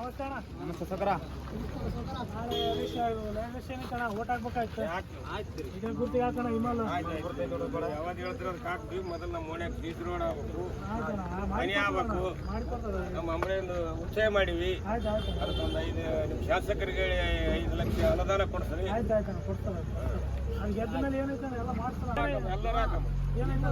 ನಮಸ್ತೆ ಅಣ್ಣ. ನಮಸ್ತೆ ಸಕರ. ನಾಳೆ ಎಲೆಕ್ಷನ್ ಐತಣ್ಣ, ಓಟ್ ಹಾಕ್ಬೇಕಾಯ್ತು. ಇದ್ರ ಗುರ್ತಿಗೆ ಹಾಕೋಣ ಹಿಮಾಲ. ಯಾವಾಗ ಹೇಳ್ತೀರ ಅದಕ್ಕೆ ಹಾಕ್ತೀವಿ. ಮೊದಲು ನಮ್ಮ ಓಣ್ಯಾಗ ಬೀಜ ರೋಡ್ ಆಗ್ಬೇಕು, ಆಯ್ತಣ್ಣ, ಮನೆ ಆಗ್ಬೇಕು. ಮಾಡ್ಕೊಡ್ತದೆ. ನಮ್ಮ ಅಂಬಳೆಯಿಂದ ಉತ್ಸವ ಮಾಡಿವಿ. ಆಯ್ತು ಆಯ್ತು ಅದಕ್ಕೊಂದು 5 ನಿಮ್ಮ ಶಾಸಕರಿಗೆ 5 ಲಕ್ಷ ಅನುದಾನ ಕೊಡ್ತೀವಿ. ಆಯ್ತು ಆಯ್ತಣ್ಣ, ಕೊಡ್ತದೆ. ಅದು ಗೆದ್ದ ಮೇಲೆ ಏನೈತೆ ಎಲ್ಲ ಮಾಡ್ತಾರೆ. ಎಲ್ಲರೂ ಹಾಕಮ್ಮ. ಏನೇನು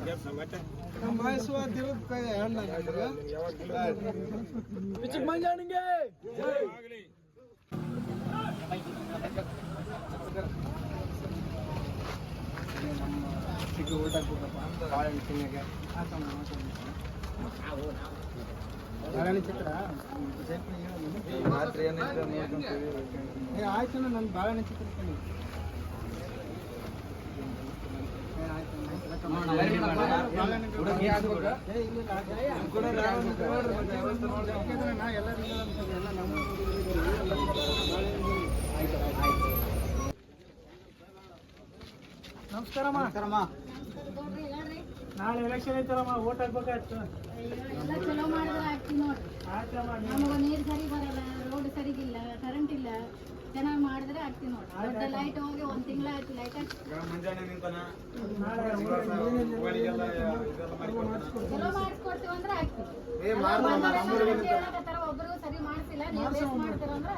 ಕೆಲಸ ಮತ್ತೆ ಆಯ್ತು ನನ್ನ ಬಾಳೆಹಣ್ಣು ಚಿತ್ರ ನಮಸ್ಕಾರಮ್ಮ. ನಾಳೆ ಎಲೆಕ್ಷನ್ ಐತಲ್ಲಮ್ಮ, ಓಟ್ ಹಾಕ್ಬೇಕಾಯ್ತು. ಚಲೋ ಮಾಡಿದ್ರೆ ಆಗ್ತೀವಿ ನೋಡ್ರಿ. ನಮಗೆ ನೀರು ಸರಿ ಬರಲ್ಲ, ರೋಡ್ ಸರಿಗಿಲ್ಲ, ಕರೆಂಟ್ ಇಲ್ಲ. ಚೆನ್ನಾಗಿ ಮಾಡಿದ್ರೆ ಆಗ್ತೀವಿ ನೋಡ್ರಿ. ಲೈಟ್ ಹೋಗಿ 1 ತಿಂಗಳಾಯ್ತು. ಲೈಟ್ ಚಲೋ ಮಾಡಿಸ್ಕೊಡ್ತೀವಿ ಅಂದ್ರೆ ಆಗ್ತೀವಿ. ಒಬ್ರು ಸರಿ ಮಾಡ್ತಿಲ್ಲ, ನೀವು ವೇಸ್ಟ್ ಮಾಡ್ತೀರಂದ್ರೆ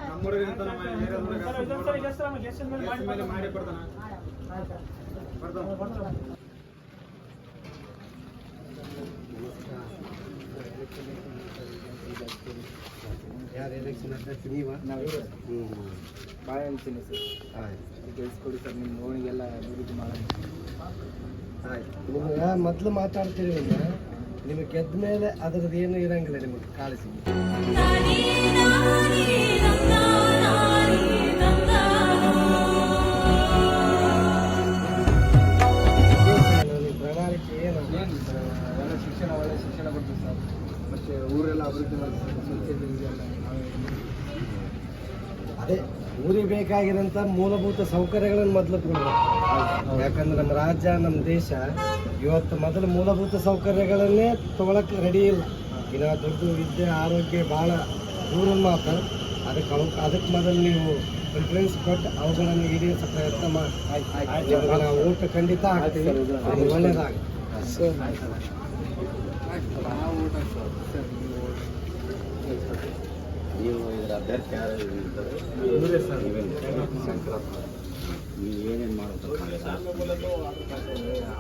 ಯಾರು ಎಲೆಕ್ಷನ್ ಅಧ್ಯಕ್ಷ ನೀವ? ಭಾಳ ಹೇಳ್ತೀನಿ ಸರ್. ಆಯ್ತು, ಗೆಲ್ಸ್ಕೊಡಿ ಸರ್. ನಿಮ್ಮ ಓಣಿಗೆಲ್ಲ ಅಭಿವೃದ್ಧಿ ಮಾಡೋಣ. ಆಯ್ತು, ನಿಮಗೆ ಮೊದಲು ಮಾತಾಡ್ತೀವಿ. ನಿಮಗೆ ಗೆದ್ದ ಮೇಲೆ ಅದ್ರದ್ದು ಏನು ಇರಂಗಿಲ್ಲ ನಿಮಗೆ ಕಾಳಜಿ. ಪ್ರಣಾಳಿಕೆ ಏನು? ಎಲ್ಲ ಶಿಕ್ಷಣ, ಒಳ್ಳೆ ಶಿಕ್ಷಣ ಕೊಡ್ತೀವಿ ಸರ್. ಮತ್ತು ಊರೆಲ್ಲ ಅಭಿವೃದ್ಧಿ ಮಾಡ್ತೀವಿ. ಅದೇ ಊರಿಗೆ ಬೇಕಾಗಿರೋಂಥ ಮೂಲಭೂತ ಸೌಕರ್ಯಗಳನ್ನು ಮೊದಲು ಕೊಡಬೇಕು. ಯಾಕಂದ್ರೆ ನಮ್ಮ ರಾಜ್ಯ, ನಮ್ಮ ದೇಶ ಇವತ್ತು ಮೊದಲು ಮೂಲಭೂತ ಸೌಕರ್ಯಗಳನ್ನೇ ತೊಗೊಳಕ್ಕೆ ರೆಡಿ ಇಲ್ಲ. ಇನ್ನು ದುಡ್ಡು, ವಿದ್ಯೆ, ಆರೋಗ್ಯ ಭಾಳ ದೂರ ಮಾತ್ರ. ಅದಕ್ಕೆ ಮೊದಲು ನೀವು ಪ್ರಿಫರೆನ್ಸ್ ಕೊಟ್ಟು ಅವುಗಳನ್ನು ಈಡೇರಿಸೋ ಪ್ರಯತ್ನ ಮಾಡಿ. ನಾವು ಊಟ ಖಂಡಿತ ಆಗ್ತೀವಿ, ಒಳ್ಳೆಯದಾಗುತ್ತೆ. ನೀವು ಇದರ ಅಭ್ಯರ್ಥಿ ಯಾರು ನೀವು ಏನೇನು ಮಾಡಬೇಕು?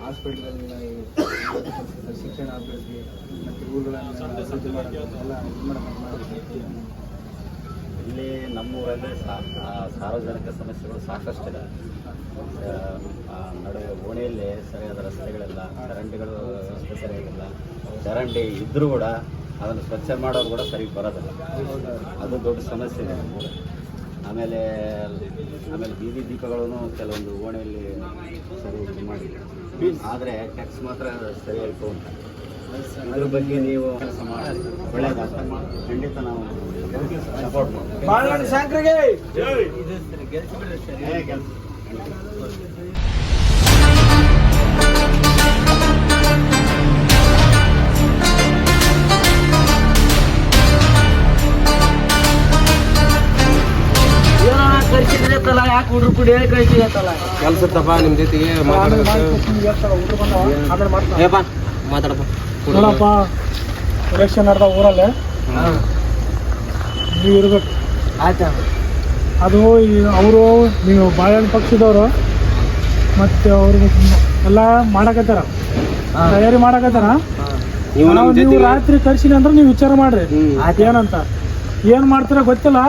ಹಾಸ್ಪಿಟಲ್ ಶಿಕ್ಷಣ ಅಭಿವೃದ್ಧಿ ಮತ್ತು ಊರುಗಳನ್ನು ಅಭಿವೃದ್ಧಿ ಮಾಡೋದು ಎಲ್ಲ ಇಲ್ಲಿ ನಮ್ಮೂರಲ್ಲಿ ಸಾರ್ವಜನಿಕ ಸಮಸ್ಯೆಗಳು ಸಾಕಷ್ಟಿದೆ. ನಡುವೆ ಓಣಿಯಲ್ಲಿ ಸರಿಯಾದ ರಸ್ತೆಗಳಿಲ್ಲ, ಚರಂಡಿಗಳು ವ್ಯವಸ್ಥೆ ಸರಿಯಾಗಿಲ್ಲ. ಚರಂಡಿ ಇದ್ದರೂ ಕೂಡ ಅದನ್ನು ಸ್ವಚ್ಛ ಮಾಡೋದು ಕೂಡ ಸರಿಗೆ ಬರೋದಿಲ್ಲ. ಅದು ದೊಡ್ಡ ಸಮಸ್ಯೆ ಇದೆ ನಮ್ಮೂರು. ಆಮೇಲೆ ಬೀದಿ ದೀಪಗಳನ್ನು ಕೆಲವೊಂದು ಓಣಿಯಲ್ಲಿ ಸರಿ ಇದು ಮಾಡಿ, ಆದರೆ ಟ್ಯಾಕ್ಸ್ ಮಾತ್ರ ಸರಿಯಾಗಿ ತೊಗೊಂತಾರೆ. ಅದ್ರ ಬಗ್ಗೆ ನೀವು ಕೆಲಸ ಮಾಡಿ ಒಳ್ಳೆಯದಾಗ್ತದೆ. ಖಂಡಿತ ನಾವು ಸಪೋರ್ಟ್ ಮಾಡ್ತೀವಿ. ಯಾಕೆ ಹುಡುಗರು ಕೂಡ ಹೇಳಿ ಕಳಿಸಿದತ್ತಲ್ಲ ಕೆಲಸತ್ತಪ್ಪ ನಿಮ್ಮ ಜೊತೆಗೆ ನೋಡಪ್ಪ. ಎಲೆಕ್ಷನ್ ನಡೆದ ಊರಲ್ಲೇ ನೀವು ಇರ್ಬೇಕು. ಆಯ್ತಾ? ಅದು ಅವರು ನೀವು ಬಾಳೆಹಣ್ಣು ಪಕ್ಷದವರು ಮತ್ತೆ ಅವ್ರಿಗೆ ಎಲ್ಲ ಮಾಡಕತ್ತಾರ, ತಯಾರಿ ಮಾಡಕತ್ತಾರ. ನೀವು ರಾತ್ರಿ ಕರ್ಸಿನಿ ಅಂದ್ರೆ ನೀವು ವಿಚಾರ ಮಾಡ್ರಿ ಏನಂತ. ಏನ್ ಮಾಡ್ತೀರ ಗೊತ್ತಿಲ್ಲ,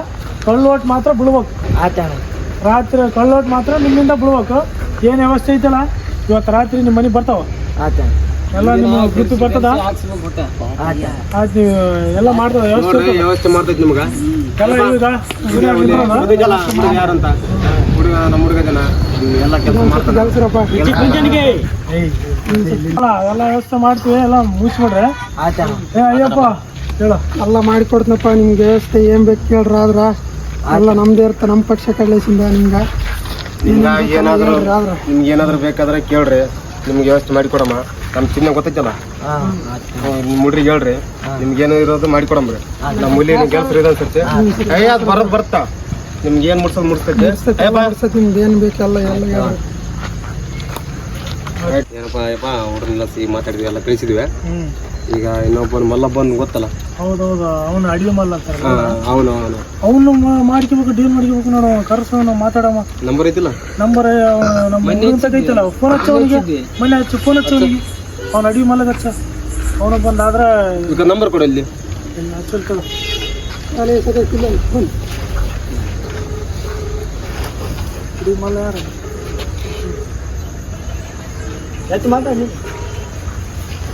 ಕಳ್ಳೋಟ್ ಮಾತ್ರ ಬಿಡ್ಬೇಕು. ರಾತ್ರಿ ಕಳ್ಳೋಟ್ ಮಾತ್ರ ನಿಮ್ಮಿಂದ ಬಿಡ್ಬೇಕು. ಏನ್ ವ್ಯವಸ್ಥೆ ಐತಲ್ಲ ಇವತ್ತು ರಾತ್ರಿ ನಿಮ್ಮ ಮನೆಗೆ ಬರ್ತಾವ ಎಲ್ಲ, ನಿಮ್ಮ ಗುರ್ತು ಬರ್ತದ. ಆಯ್ತು, ಎಲ್ಲ ಮಾಡ್ತದ ವ್ಯವಸ್ಥೆ ಮಾಡ್ತೈತಿ ನಿಮ್ಗೆ ಎಲ್ಲ. ಈಗ ಯಾರಂತ ಹುಡುಗ, ನಮ್ಮ ಹುಡುಗ ಜನ ಎಲ್ಲ ಕೆಲಸ ಮಾಡ್ತಾರೆ. ಎಲ್ಲ ವ್ಯವಸ್ಥೆ ಮಾಡ್ತೀವಿ, ಎಲ್ಲ ಮುಗಿಸ್ಬಿಡ್ರಿ. ಅಯ್ಯಪ್ಪ ಹೇಳ. ಎಲ್ಲ ಮಾಡಿಕೊಡ್ತನಪ್ಪ ನಿಮ್ಗೆ ವ್ಯವಸ್ಥೆ ಏನ್ ಬೇಕು ಕೇಳ್ರ. ಆದ್ರ ಎಲ್ಲ ನಮ್ದೇ ಇರ್ತ ನಮ್ಮ ಪಕ್ಷ ಕಡ್ಲೇಸಿಂದ ನಿಮ್ಗೆ ನಿಮ್ಗೆ ಏನಾದ್ರು ಬೇಕಾದ್ರೆ ಕೇಳ್ರಿ, ನಿಮ್ಗೆ ವ್ಯವಸ್ಥೆ ಮಾಡಿಕೊಡಮ್ಮ. ನಮ್ಮ ಚಿನ್ನ ಗೊತ್ತೈತಲ್ಲ, ನಿಮ್ಮ ಹುಡ್ರಿಗೆ ಹೇಳ್ರಿ, ನಿಮ್ಗೇನು ಇರೋದು ಮಾಡಿಕೊಡಮ್ರಿ. ನಮ್ಮ ಹುಲಿ ಕೆಲಸ ಇದೆ ಅನ್ಸುತ್ತೆ, ಅದು ಬರೋದು ಬರ್ತಾ ನಿಮ್ಗೆ ಏನು ಮುಡ್ಸೋದು ಮುಡ್ಸ್ತೈತೆ. ನಿಮ್ದು ಏನು ಬೇಕಲ್ಲ ಎಲ್ಲ ಏನಪ್ಪ ಯಪ್ಪ ಹುಡ್ರನ್ನೆಲ್ಲ ಸಿಹಿ ಮಾತಾಡಿದ್ವಿ, ಎಲ್ಲ ಕಳಿಸಿದ್ವಿ. ಈಗ ಇನ್ನೊಬ್ಬನ ಮಲ್ಲಬ್ಬನ್ ಗೊತ್ತಲ್ಲ, ಹೌದೌದು, ಅವನು ಅಡಿಗೆ ಮಲ್ಲ ಅಂತಾರೆ. ಅವನು ಮಾಡ್ಕೋಬೇಕು, ಡೀಲ್ ಮಾಡ್ಕೋಬೇಕು. ನೋಡು ಕರ್ಸು, ನಾವು ಮಾತಾಡಮ್ಮ. ನಂಬರ್ ಐತಿಲ್ಲ, ನಂಬರ್ ನಮ್ಮ ಐತಲ್ಲ, ಫೋನ್ ಹಚ್ಚೋರಿಗೆ ಮನೆ ಹಚ್ಚು, ಫೋನ್ ಹಚ್ಚೋರಿಗೆ. ಅವ್ನು ಅಡಿಗೆ ಮಲ್ಲಗ ಹಚ್ಚ, ಅವನು ಬಂದಾದ್ರೆ ಈಗ ನಂಬರ್ ಕೊಡು ಇಲ್ಲಿ. ಹಚ್ಚಲ್ತದ ಅಡಿಗೆ ಮಲ್ಲ ಯಾರು ಹೆಚ್ಚು ಮಾತಾಡಿ.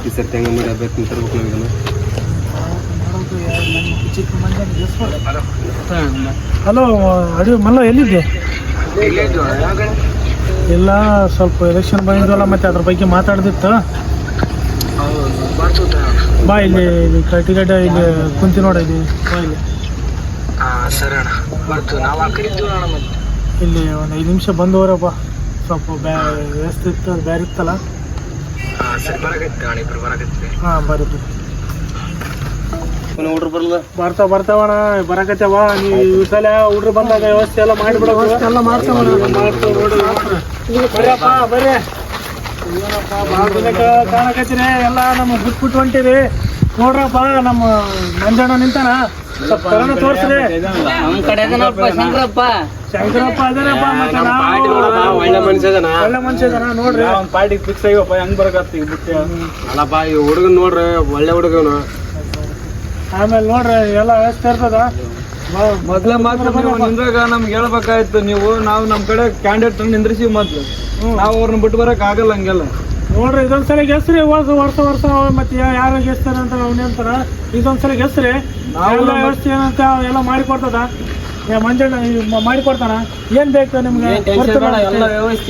ಈ ಸರ್ತಿ ಹೆಂಗೆ ಮಾಡಿ ಅಭ್ಯರ್ಥಿ ತರ್ಬೇಕು ನಾವು. ಹಲೋ ಅಡಿಗೆ ಮಲ್ಲ, ಎಲ್ಲಿದ್ದೆ? ಇಲ್ಲ, ಸ್ವಲ್ಪ ಎಲೆಕ್ಷನ್ ಬಂದಿದ್ವಲ್ಲ, ಮತ್ತೆ ಅದ್ರ ಬಗ್ಗೆ ಮಾತಾಡ್ದಿತ್ತು. ಬಾ ಇಲ್ಲಿ ಟಿಕೆಟ್ ಇಲ್ಲಿ ಕುಂತಿ ನೋಡ, ಇಲ್ಲಿ ಬಾ ಇಲ್ಲಿ. ಇಲ್ಲಿ ಒಂದು 5 ನಿಮಿಷ ಬಂದವರಪ್ಪ, ಸ್ವಲ್ಪ ವ್ಯವಸ್ಥೆ ಇತ್ತು, ಅದು ಬೇರೆ ಇತ್ತಲ್ಲ. ಹಾಂ ಬರೀ ಹುಡ್ರು ಬರಲ್ಲ, ಬರ್ತಾವಣ, ಬರಕತ್ತವ. ನೀವು ಈ ಸಲ ಹುಡ್ರು ಬಂದಾಗ ವ್ಯವಸ್ಥೆ ಎಲ್ಲ ಮಾಡಿಬಿಡೋ, ಎಲ್ಲ ಮಾಡ್ತಾವಣ. ಬರ್ರಪ್ಪ ಬರ್ರಿ. ಏನಪ್ಪ ಭಾಳ ದಿನಕ್ಕೆ ಕಾಣಕತ್ತೀರಿ, ಎಲ್ಲ ನಮ್ಮ ಬಿಟ್ಬಿಟ್ಟು ಹೊಂಟಿರಿ. ನೋಡ್ರಪ್ಪ, ನಮ್ಮ ಮಂಜಣ್ಣ ನಿಂತಾನ, ಸ್ವಲ್ಪ ಕರೋಣ ತೋರಿಸ್ರಿ. ಶಂಕರಪ್ಪ ಅದೇನಪ್ಪ, ಮತ್ತೆ ನಾವು ಒಳ್ಳೆ ಮನುಷ್ಯ ಇದನ, ಒಳ್ಳೆ ಮನುಷ್ಯ ಇದನ. ನೋಡ್ರಿ ಪಾರ್ಟಿಗೆ ಫಿಕ್ಸ್ ಆಗಿವಪ್ಪ, ಹೆಂಗ್ ಬರಕತ್ತಿ ಬಿಟ್ಟು. ಅಲ್ಲಪ್ಪ ಈ ಹುಡುಗನ್ ನೋಡ್ರಿ, ಒಳ್ಳೆ ಹುಡುಗನು. ಆಮೇಲೆ ನೋಡ್ರಿ ಎಲ್ಲ ವ್ಯವಸ್ಥೆ ಇರ್ತದ. ಮೊದ್ಲೇ ಮಾತ್ರ ನೀವು ನಿಂದ್ರಾಗ ನಮ್ಗೆ ಹೇಳ್ಬೇಕಾಯ್ತು. ನಾವು ನಮ್ಮ ಕಡೆ ಕ್ಯಾಂಡಿಡೇಟ್ ನಿಂದ್ರಿಸಿ ಮೊದ್ಲು, ನಾವು ಅವ್ರನ್ನ ಬಿಟ್ಟು ಬರಕ್ ಆಗಲ್ಲ ಹಂಗೆಲ್ಲ. ನೋಡ್ರಿ ಇದೊಂದ್ಸಲ ಗೆಸ್ರಿ, ವರ್ಷ ಮತ್ತೆ ಯಾರು ಗೆಸ್ತಾರ ಅಂತ ಅವನೇಂತಾರ. ಇದೊಂದ್ಸಲ ಗೆಸ್ರಿ, ನಾವೆಲ್ಲ ವ್ಯವಸ್ಥೆ ಏನಂತ ಎಲ್ಲ ಮಾಡಿಕೊಡ್ತದ. ಮಂಜಣ್ಣ ಮಾಡಿಕೊಡ್ತಾನ. ಏನ್ ಬೇಕು ನಿಮ್ಗೆ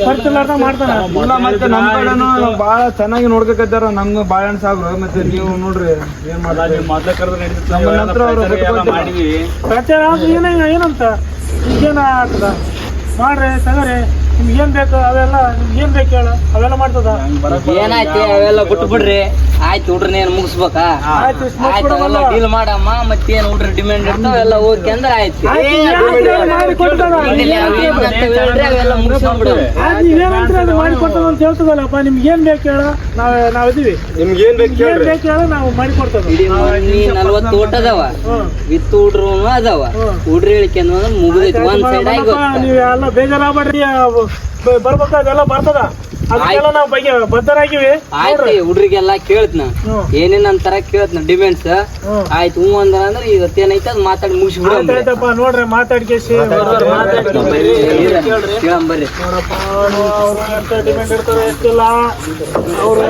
ಬರ್ತಿಲ್ಲಾರ್ದ ಮಾಡ್ತಾನ. ಇಲ್ಲ ಮತ್ತೆ ನಮ್ಮ ಕಡೆನೂ ಭಾಳ ಚೆನ್ನಾಗಿ ನೋಡ್ಕತ್ತಾರ ನಮ್ಗೆ ಬಾಳೆಹಣ್ಣು ಸಾಬ್ರು. ಮತ್ತೆ ನೀವು ನೋಡ್ರಿ ಏನ್ ಮಾಡ್ತಾರೆ, ಪ್ರಚಾರ ಏನಂತ ಈಗೇನ ಆಗ್ತದ, ಮಾಡ್ರಿ ತಗರಿ. ನಿಮ್ಗೆ ಏನ್ ಬೇಕು ಅವೆಲ್ಲ, ನಿಮ್ಗೆ ಏನ್ ಬೇಕು ಹೇಳ, ಅವೆಲ್ಲ ಮಾಡ್ತದ. ಏನಾಯ್ತು ಅವೆಲ್ಲ ಬಿಟ್ಟು ಬಿಡ್ರಿ. ಆಯ್ತು ಹುಡ್ರನ್ನ ಏನ್ ಮುಗಿಸ್ಬೇಕಾ? ಆಯ್ತು ಅವೆಲ್ಲ ಡೀಲ್ ಮಾಡಮ್ಮ. ಮತ್ತೇನ್ ಹುಡ್ರ ಡಿಮ್ಯಾಂಡ್ ಇರ್ತಾವ ಎಲ್ಲ ಓಕೆ ಅಂದ್ರೆ ಆಯ್ತು. ಅವೆಲ್ಲ ಮುಗಿಸ್ಕೊಂಡ್ಬಿಡು. ಮಾಡಿಕೊಡ್ತದ ಅಂತ ಹೇಳ್ತದಲ್ಲಪ್ಪ. ನಿಮ್ಗೆ ಏನ್ ಬೇಕು ಹೇಳ, ನಾವಿದೀವಿ. ನಿಮ್ಗೆ ಏನ್ ಬೇಕು ಹೇಳ, ನಾವು ಮಾಡಿಕೊಡ್ತದ. 40 ಓಟ್ ಅದಾವ, ವಿತ್ ಹುಡ್ರು ಅದಾವ. ಹುಡ್ರಿ ಹೇಳಿಕೆ ಮುಗಿದೈತಿ, ಒಂದ್ ಸೈಡ್ ಆಗಿ. ನೀವೆಲ್ಲ ಬೇಜಾರಾಗ್ಬೇಡ್ರಿ, ಬರ್ಬೇಕು, ಅದೆಲ್ಲ ಬರ್ತದ. ಅದಕ್ಕೆಲ್ಲ ನಾವು ಬಗ್ಗೆ ಬದ್ಧರಾಗಿವಿ. ಆಯ್ತು ಹುಡ್ರಿಗೆಲ್ಲ ಕೇಳ್ತನ, ಏನೇನಂತಾರ ಕೇಳ್ತನ ಡಿಮ್ಯಾಂಡ್ಸ್. ಆಯ್ತು ಹ್ಞೂ ಅಂದ್ರೆ ಇವತ್ತೇನೈತೆ ಅದ್ ಮಾತಾಡಿ ಮುಗಿಸ್ಬಿಡ. ಆಯ್ತಪ್ಪ ನೋಡ್ರಿ, ಮಾತಾಡ್ಕೇಸಿ ಕೇಳಂಬರ್ರಿ. ನೋಡಪ್ಪ, ಡಿಮ್ಯಾಂಡ್ ಇರ್ತಾರೆ ಎಷ್ಟಿಲ್ಲ ಅವ್ರು.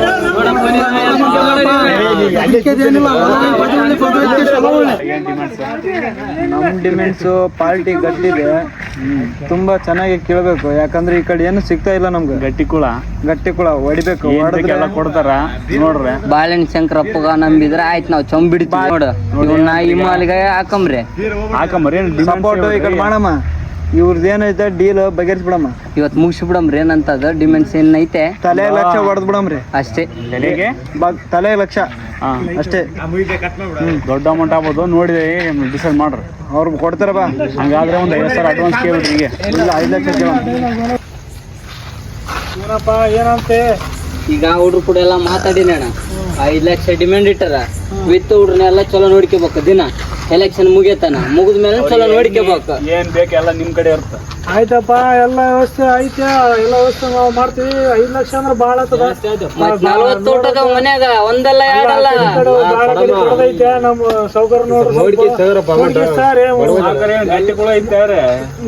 ನಮ್ಮ ಡಿಮ್ಯಾಂಡ್ಸು ಪಾರ್ಟಿ ಗಟ್ಟಿದೆ, ತುಂಬಾ ಚೆನ್ನಾಗಿ ಕೇಳ್ಬೇಕು. ಯಾಕಂದ್ರೆ ಈ ಕಡೆ ಏನು ಸಿಗ್ತಾ ಇಲ್ಲ ನಮ್ಗೆ. ಗಟ್ಟಿ ಕುಳ ಹೊಡಿಬೇಕು, ಕೊಡ್ತಾರ ನೋಡ್ರಿ. ಬಾಳೆಹಣ್ಣು ಶಂಕರಪ್ಪಗ ನಂಬಿದ್ರ ಆಯ್ತು, ನಾವ್ ಚಂಬಿಡ್ತೀವಿ. ನೋಡು ಇವನ್ನ ಹಿಮಾಲಿಗೆ ಹಾಕಂಬ್ರಿ. ಸಪೋರ್ಟ್ ಈ ಕಡೆ ಮಾಡಮ್ಮ. ಇವ್ರದ್ದು ಏನೈತೆ ಡೀಲ್ ಬಗೆಹರಿಸ್ಬಿಡಮ್ಮ. ಇವತ್ತು ಮುಗಿಸ್ಬಿಡಮ್ರಿ. ಏನಂತದ ಡಿಮ್ಯಾಂಡ್ಸ್ ಏನೈತೆ ತಲೆ ಲಕ್ಷ ಹೊಡೆದ್ ಬಿಡಮ್ರಿ ಅಷ್ಟೇ. ತಲೆ ಲಕ್ಷ ಅಷ್ಟೇ. ದೊಡ್ಡ ಅಮೌಂಟ್ ಆಗ್ಬೋದು, ನೋಡಿ ಡಿಸೈಡ್ ಮಾಡ್ರಿ. ಅವ್ರು ಕೊಡ್ತಾರ ಬಾ. ಹಂಗಾದ್ರೆ ಒಂದು 50,000 ಅಡ್ವಾನ್ಸ್ ಕೇಳ್ಬಿಡ್ರಿ. ಈಗ ಇಲ್ಲ 5 ಲಕ್ಷ ಕೇಳ. ಏನಪ್ಪ ಏನಂತೆ? ಈಗ ಹುಡ್ರು ಕೂಡ ಎಲ್ಲ ಮಾತಾಡಿನ 5 ಲಕ್ಷ ಡಿಮ್ಯಾಂಡ್ ಇಟ್ಟಾರ. ವಿತ್ ಹುಡ್ರನ್ನೆಲ್ಲ ಚಲೋ ನೋಡ್ಕೋಬೇಕು. ದಿನ ಎಲೆಕ್ಷನ್ ಮುಗಿಯತನ, ಮುಗಿದ್ಮೇಲೆ ಚಲೋ ನೋಡ್ಕೋಬೇಕು. ಏನ್ ಬೇಕು ಎಲ್ಲ ನಿಮ್ ಕಡೆ ಇರುತ್ತೆ. ಆಯ್ತಪ್ಪ, ಎಲ್ಲ ವ್ಯವಸ್ಥೆ ಐತೆ, ಎಲ್ಲ ವ್ಯವಸ್ಥೆ ನಾವು ಮಾಡ್ತೀವಿ. 5 ಲಕ್ಷ ಅಂದ್ರೆ ಬಾಳ ಆಗ್ತದ. 40 ತೋಟ ಅದಾವ ಮನ್ಯಾಗ, ಒಂದಲ್ಲ ಎರಡಲ್ಲ. ಐತೆ ನಮ್ಮ ಸೌಕರ್ಯ ನೋಡ್ರಿ.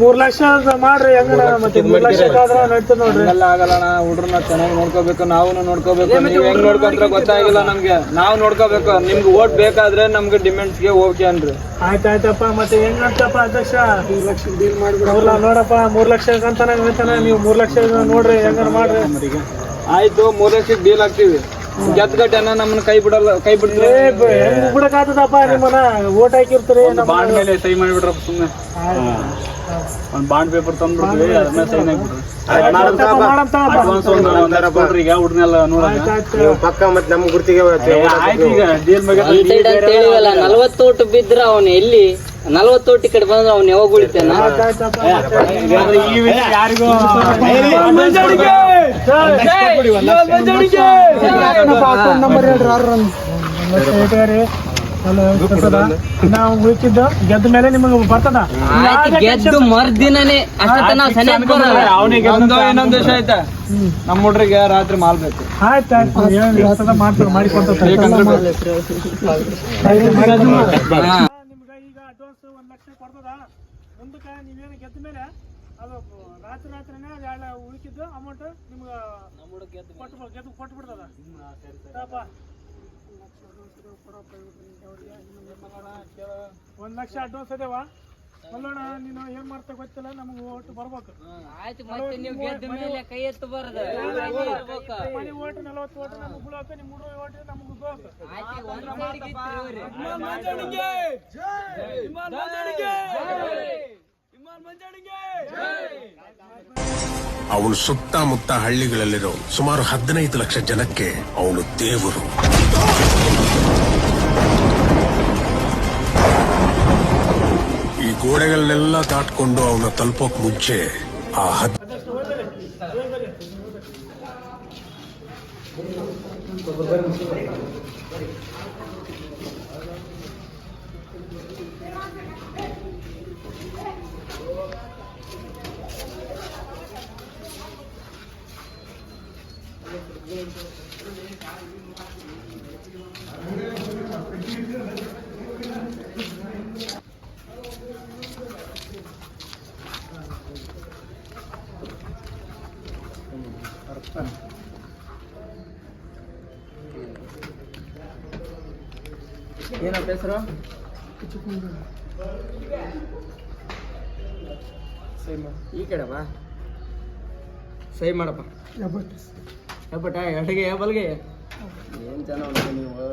3 ಲಕ್ಷ ಮಾಡ್ರಿ. ಹೆಂಗ ಮತ್ತೆ 3 ಲಕ್ಷ ಆದ್ರೆ ನಡೀತದ ನೋಡ್ರಿ. ಎಲ್ಲ ಆಗಲ್ಲಣ್ಣ, ಹುಡ್ರನ್ನ ಚೆನ್ನಾಗಿ ನೋಡ್ಕೋಬೇಕು, ನಾವು ನೋಡ್ಕೋಬೇಕು. ನೀವು ಹೆಂಗ್ ನೋಡ್ಕೊಂಡ್ರೆ ಗೊತ್ತಾಗಿಲ್ಲ ನಮ್ಗೆ. ನಾವು ನೋಡ್ಕೋಬೇಕು. ನಿಮ್ಗೆ ಓಟ್ ಬೇಕಾದ್ರೆ ನಮ್ಗೆ ಡಿಮ್ಯಾಂಡ್ಸ್ಗೆ ಓಕೆ ಅನ್ರಿ. ಆಯ್ತಾಯ್ತಪ್ಪ, ಮತ್ತೆ ಹೆಂಗಂತಪ್ಪ ಅಧ್ಯಕ್ಷ? 3 ಲಕ್ಷ ಡೀಲ್ ಮಾಡ್ಬಿಡ. ನೋಡಪ್ಪ 3 ಲಕ್ಷ ಅಂತಾನೆ ನೀವು 3 ಲಕ್ಷ ನೋಡ್ರಿ, ಹೆಂಗಾರ ಮಾಡ್ರಿ. ಆಯ್ತು 3 ಲಕ್ಷಕ್ಕೆ ಡೀಲ್ ಆಗ್ತೀವಿ. ಗೆದ್ಗಟ್ಟೆನ ನಮ್ಮನ್ನ ಕೈ ಬಿಡ್ತಾರೆ. ಹೆಂಗ್ ಬಿಡಕ್ಕಾಗ್ತದಪ್ಪ ನಿಮ್ಮನ್ನ ಓಟ್ ಹಾಕಿರ್ತೀರಿ ಬಾಂಡ್ ಮೇಲೆ ಸೈ ಮಾಡಿಬಿಡ್ರಪ್ಪ ಸುಮ್ಮನೆ. ಒಂದು ಬಾಂಡ್ ಪೇಪರ್ ತಂದ್ಬಿಡ್ತೀವಿ, ಅದನ್ನ ಸೈನ್ ಹಾಕ್ಬಿಡ್ರಿ. ಅಡ್ವಾನ್ಸ್ ಕೊಡ್ರಿ ಈಗ ಹುಡ್ನೆಲ್ಲ ನೋಡೋಣ. ಪಕ್ಕ ಮತ್ತೆ ನಮ್ಮ ಗುರ್ತಿಗೆ ಆಯ್ತು, ಈಗ ಡೀಲ್ ಬಗ್ಗೆ ಒಂದ್ ಸೈಡ್ ಅಂತ ಹೇಳಿವಲ್ಲ, 40 ಓಟ್ ಬಿದ್ರ ಅವನು ಎಲ್ಲಿ 40 ಓಟ್ ಈ ಕಡೆ ಬಂದ್ರೆ ಅವ್ನು ಯಾವಾಗ ಉಳಿತಾನ? ಈ ವಿಷಯ ಯಾರಿಗೂ ನಂಬರ್ ಹೇಳ್ರಿ. ನಾವು ಉಳಿತಿದ್ದು ಗೆದ್ದ ಮೇಲೆ ನಿಮಗೆ ಬರ್ತದ. ಗೆದ್ದು ಮರ್ದಿನೇ ಅಷ್ಟ ನಾವು ಸನಿಯಾಗಿ ಬರಲ್ಲ. ಅವನಿಗೆ ಇನ್ನೊಂದು ವಿಷಯ ಆಯ್ತಾ, ನಮ್ಮ ಹುಡ್ರಿಗೆ ರಾತ್ರಿ ಮಾಲ್ಬೇಕು. ಆಯ್ತಾಯ್ತು ಮಾಡ್ತಾರೆ, ಮಾಡಿಕೊಡ್ತಾರೆ. ನಿಮ್ಗೆ ಈಗ ಅಡ್ವಾನ್ಸ್ 1 ಲಕ್ಷ ಕೊಡ್ತದ. ಮುಂದಕ್ಕೆ ನೀವೇನು ಗೆದ್ದ ಮೇಲೆ ಅದು ರಾತ್ರಿನೇ ಅದು ಉಳಿಕಿದ್ದು ಅಮೌಂಟ್ ನಿಮ್ಗೆ ಕೊಟ್ಟು ಬಿಡ್ತದ. 1 ಲಕ್ಷ ಅಡ್ವಾನ್ಸ್ ಅದೇವಾ ಅಲ್ಲೋಣ. ನೀನು ಏನ್ ಮಾಡ್ತಾ ಗೊತ್ತಿಲ್ಲ, ನಮಗೆ ಓಟ್ ಬರ್ಬೇಕು. ಆಯ್ತು, ಮತ್ತೆ ನೀವು ಗೆದ್ದ ಮೇಲೆ ಕೈ ಎತ್ತು ಬರದ ಮನೆ ಓಟ್ 40 ಓಟ್ ನಮಗೆ ಬಿಡೋಕೆ, ನಿಮ್ಮ ಹುಡುಗ ಓಟ್ ನಮಗೆ ಬೇಕು. ಅವನು ಸುತ್ತಮುತ್ತ ಹಳ್ಳಿಗಳಲ್ಲಿರೋ ಸುಮಾರು 15 ಲಕ್ಷ ಜನಕ್ಕೆ ಅವನು ದೇವರು. ಈ ಗೋಡೆಗಳನ್ನೆಲ್ಲ ದಾಟ್ಕೊಂಡು ಅವನ ತಲುಪೋಕ್ ಮುಂಚೆ ಆ ಏನಪ್ಪ ಹೆಸರು? ಈ ಕಡೆ ಬಾ, ಸೈ ಮಾಡಪ್ಪ. ಹೆಬ್ಬಟ್ಟ ಎಡಗೆ ಬಲ್ಗೆ ಏನ್ ಚೆನ್ನಾಗಿ ನೀವು.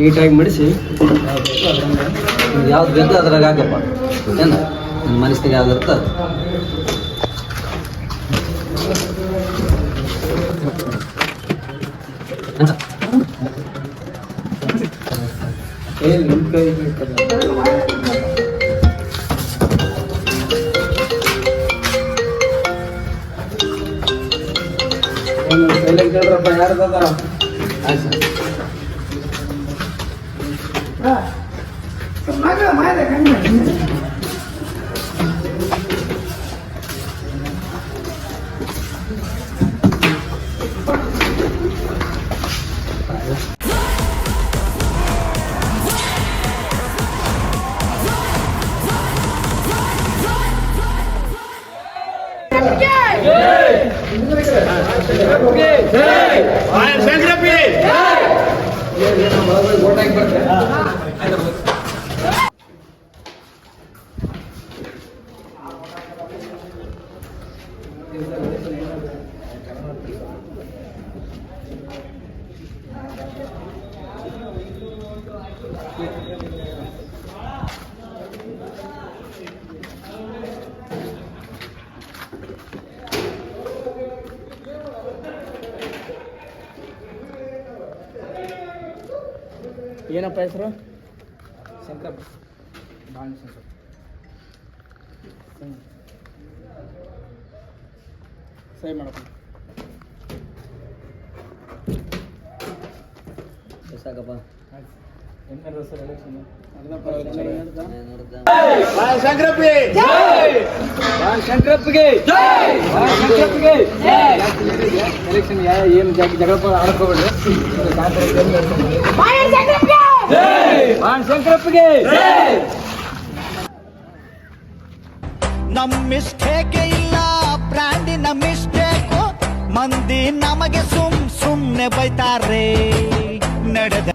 ನೀಟಾಗಿ ಮಡಿಸಿ ಯಾವ್ದು ಬೇಕು ಅದ್ರಾಗ ಹಾಕಪ್ಪ. ಏನ ನನ್ನ ಮನಸ್ಸಿಗೆ ಯಾವ್ದು ಇರುತ್ತೆ ಯಾರ್ದಾರ ಏನಪ್ಪ ಹೆಸರು? ಶಂಕರಪ್ಪ. ಬಾಣ ಶಂಕರಪ್ಪ. ಸರಿ ಮಾಡಪ್ಪ. ಸಾಕಪ್ಪ. ಹೆಂಗ್ ಸರ್ ಎಲೆಕ್ಷನ್? ಎಲೆಕ್ಷನ್ ಏನು ಜಗಳ ಆಡ್ಕೋಬೇಡ್ರಿ. ಶಂಕರಪ್ಪಗೆ ನಮ್ ಮಿಸ್ಟೇಕ್ ಇಲ್ಲ ಬ್ರ್ಯಾಂಡಿನ ಮಿಸ್ಟೇಕು ಮಂದಿ ನಮಗೆ ಸುಮ್ನೆ ಬೈತಾರೆ ನಡೆದ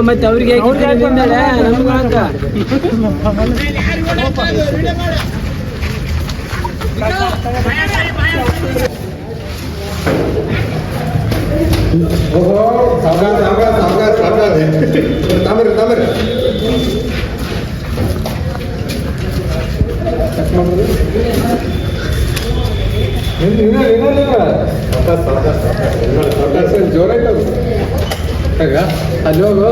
ಮತ್ತೆ ಅವ್ರಿಗೆ ಅಲ್ಲಿ ಹೋಗು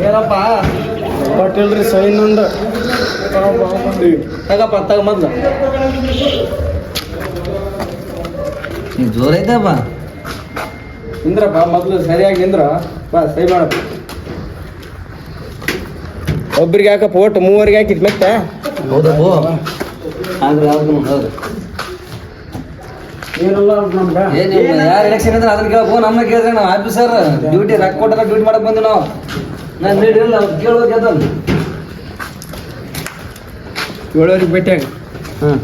ಏನಪ್ಪ ಕೊಟ್ಟಿಲ್ರಿ ಸೈನ್ ಒಂದು ತಗಪ್ಪ ತಗ ಮೊದ್ಲು ಜೋರ್ ಐತಪ್ಪ. ನಿಂದ್ರಪ್ಪ ಮೊದ್ಲು ಸರಿಯಾಗಿ ನಿಂದ್ರ ಬಾ ಸೈ ಮಾಡಪ್ಪ. ಒಬ್ರಿಗೆ ಹಾಕಪ್ಪ ಒಟ್ಟು ಮೂವರಿಗೆ ಹಾಕಿದ್ ಮತ್ತೆ ಹೌದಪ್ಪ. ಆದ್ರೆ ಹೌದು. ಏನಲ್ಲ ನಮ್ಗೆ ಯಾರು ಎಲೆಕ್ಷನ್ ಅಂದ್ರೆ ಅದನ್ನ ಕೇಳಪ್ಪ. ನಮ್ಮನ್ನ ಕೇಳಿದ್ರೆ ನಾವು ಆಫೀಸರ್ ಡ್ಯೂಟಿ ರೊಕ್ಕ ಕೊಟ್ಟಾರ ಡ್ಯೂಟಿ ಮಾಡಕ್ ಬಂದು ನಾವು ನಾನು ನೀಡಿರಲ್ಲ ಕೇಳೋಕೆ ಅದನ್ನು 7 ಭೇಟಿಯಾಗ. ಹಾಂ